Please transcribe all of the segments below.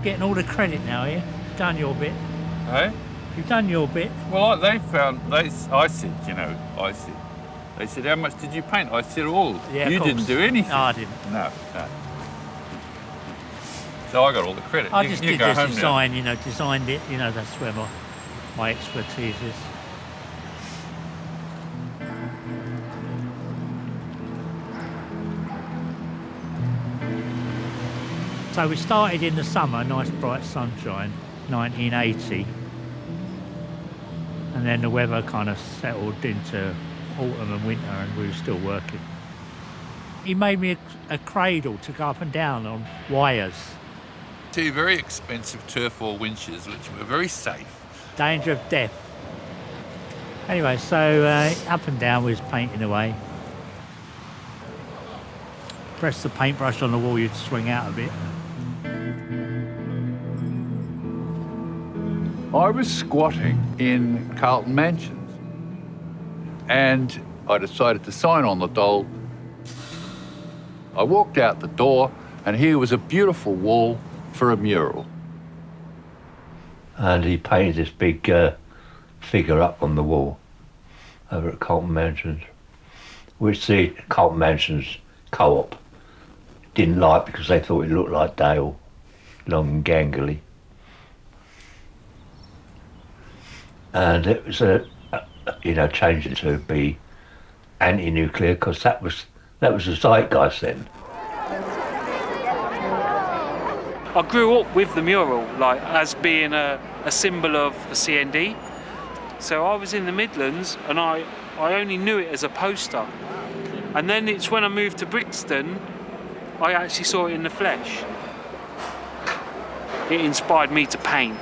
Getting all the credit now, yeah? You've done your bit. Eh? You've done your bit. Well, I said, they said, how much did you paint? I said, all. Yeah, you didn't do anything. No, I didn't. No. So I got all the credit. I just did the design, now. Designed it. That's where my expertise is. So we started in the summer, nice bright sunshine, 1980. And then the weather kind of settled into autumn and winter and we were still working. He made me a cradle to go up and down on wires. 2 very expensive turf or winches, which were very safe. Danger of death. Anyway, so up and down we was painting away. Press the paintbrush on the wall, you'd swing out a bit. I was squatting in Carlton Mansions and I decided to sign on the dole. I walked out the door and here was a beautiful wall for a mural. And he painted this big figure up on the wall over at Carlton Mansions, which the Carlton Mansions co-op didn't like because they thought it looked like Dale, long and gangly. And it was changed it to be anti-nuclear because that was the zeitgeist then. I grew up with the mural, as being a symbol of the CND. So I was in the Midlands and I only knew it as a poster. And then it's when I moved to Brixton, I actually saw it in the flesh. It inspired me to paint.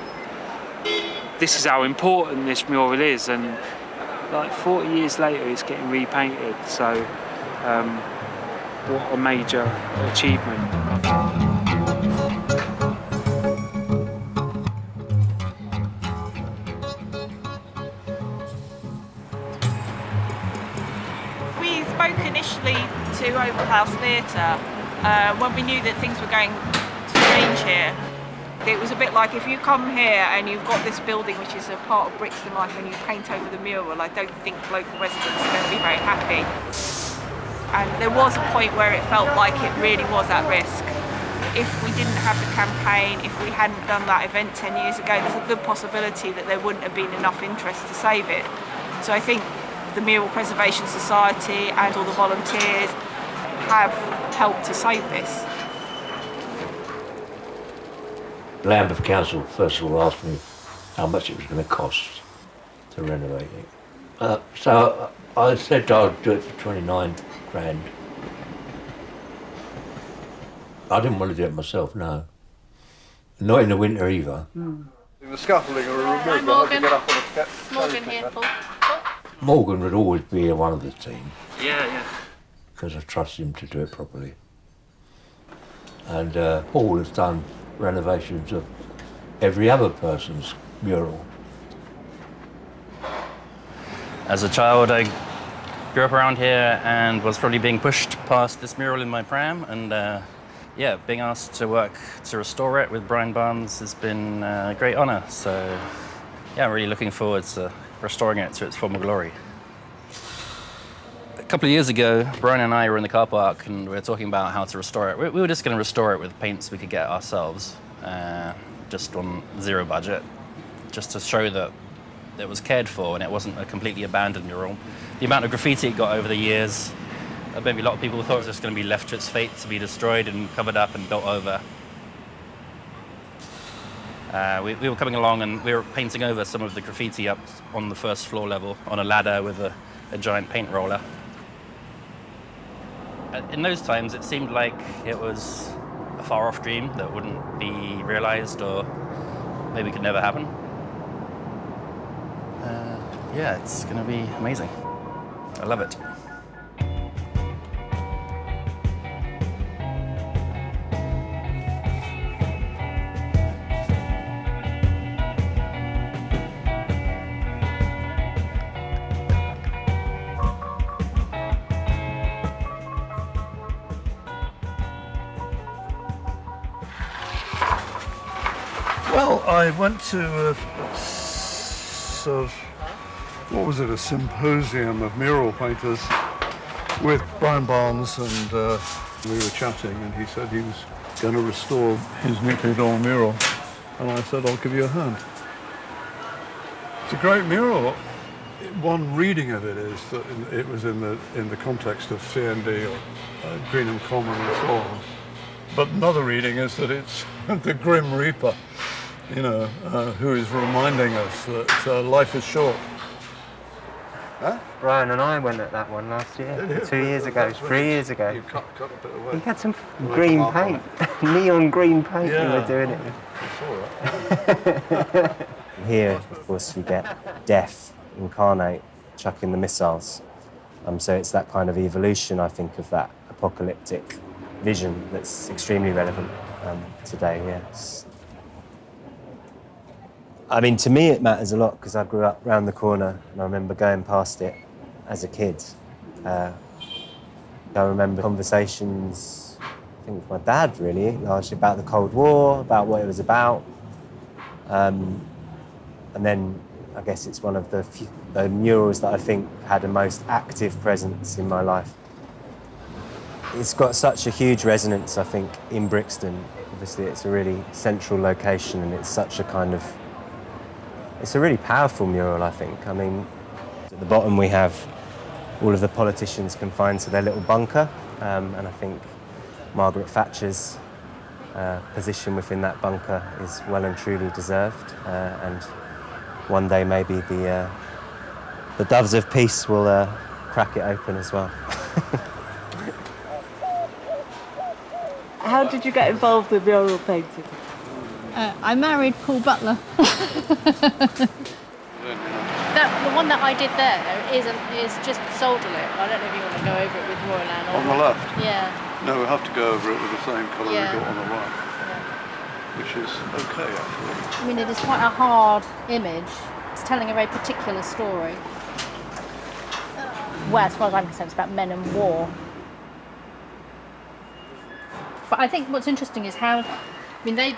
This is how important this mural is, and 40 years later it's getting repainted, so what a major achievement. We spoke initially to Oval House Theatre when we knew that things were going to change here. It was a bit like if you come here and you've got this building which is a part of Brixton life and you paint over the mural, I don't think local residents are going to be very happy. And there was a point where it felt like it really was at risk. If we didn't have the campaign, if we hadn't done that event 10 years ago, there's a good possibility that there wouldn't have been enough interest to save it. So I think the Mural Preservation Society and all the volunteers have helped to save this. Lambeth Council first of all asked me how much it was going to cost to renovate it. So I said I'd do it for 29 grand. I didn't want to do it myself, no. Not in the winter either. The scaffolding or Hi, Morgan. Morgan here, Paul. Morgan would always be one of the team. Yeah. Because I trust him to do it properly. And Paul has done renovations of every other person's mural. As a child, I grew up around here and was probably being pushed past this mural in my pram, and being asked to work to restore it with Brian Barnes has been a great honour. So I'm really looking forward to restoring it to its former glory. A couple of years ago, Brian and I were in the car park and we were talking about how to restore it. We were just going to restore it with paints we could get ourselves, just on zero budget, just to show that it was cared for and it wasn't a completely abandoned mural. The amount of graffiti it got over the years, maybe a lot of people thought it was just going to be left to its fate to be destroyed and covered up and built over. We were coming along and we were painting over some of the graffiti up on the first floor level on a ladder with a giant paint roller. In those times, it seemed like it was a far-off dream that wouldn't be realized or maybe could never happen. It's going to be amazing. I love it. Well, I went to a sort of, what was it, a symposium of mural painters with Brian Barnes, and we were chatting, and he said he was going to restore his Nuclear Dawn mural, and I said, I'll give you a hand. It's a great mural. One reading of it is that it was in the context of CND or Greenham Common and so on. But another reading is that it's the Grim Reaper, you know, who is reminding us that life is short. Huh? Brian and I went at that one last year, 2 years ago, 3 years ago. You cut a bit away. He had some green paint, neon green paint. Yeah. We were doing it. I saw that. Here, of course, you get death incarnate, chucking the missiles. So it's that kind of evolution, I think, of that apocalyptic vision that's extremely relevant today, yes. I mean, to me it matters a lot because I grew up round the corner and I remember going past it as a kid. I remember conversations, I think with my dad really, largely about the Cold War, about what it was about. And then I guess it's one of the murals that I think had the most active presence in my life. It's got such a huge resonance, I think, in Brixton. Obviously, it's a really central location and it's such a kind of... It's a really powerful mural, I think. I mean, at the bottom we have all of the politicians confined to their little bunker, and I think Margaret Thatcher's position within that bunker is well and truly deserved, and one day maybe the doves of peace will crack it open as well. How did you get involved in mural painting? I married Paul Butler. The one that I did there is just solder lit. I don't know if you want to go over it with Royland or... On the left? Yeah. No, we have to go over it with the same colour Yeah. we got on the right, which is okay, actually. I mean, it is quite a hard image. It's telling a very particular story. Well, as far as I'm concerned, it's about men and war. But I think what's interesting is how, I mean, the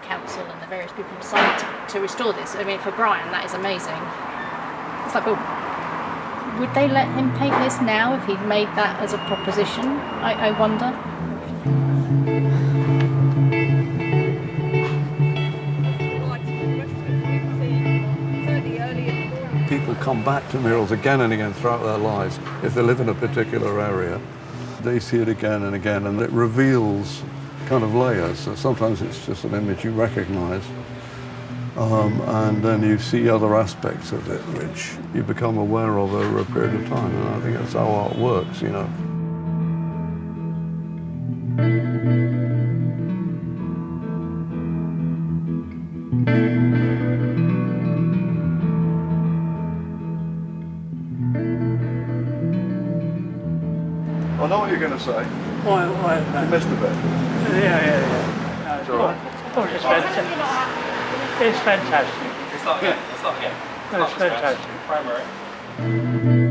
council and the various people decided to restore this. I mean, for Brian, that is amazing. It's like, well, would they let him paint this now if he'd made that as a proposition? I wonder. People come back to murals again and again throughout their lives. If they live in a particular area, they see it again and again, and it reveals kind of layers. So sometimes it's just an image you recognize, and then you see other aspects of it which you become aware of over a period of time, and I think that's how art works, you know. I know what you're going to say. Why, You missed a bit. Yeah. No, It's all right. Oh, it's fantastic. It's fantastic. It's not again. It's not again. No, it's fantastic. Primary.